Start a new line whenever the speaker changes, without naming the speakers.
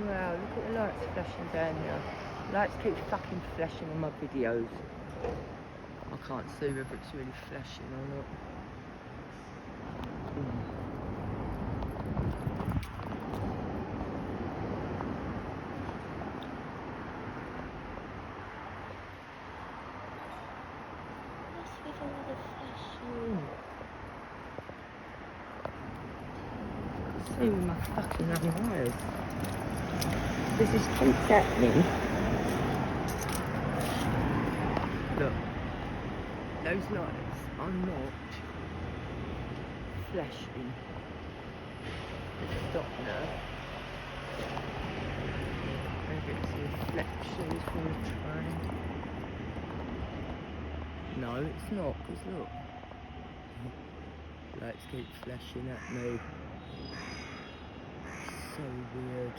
Wow, look at the lights flashing down there. Lights keep fucking flashing on my videos. I can't see whether it's really flashing or not. What's with all the flashing? See with my fucking own eyes. This is keeps happening. Look, those lights are not flashing. Let's stop now. Maybe it's reflections from the train. No, it's not, because look. Lights keep flashing at me. So weird.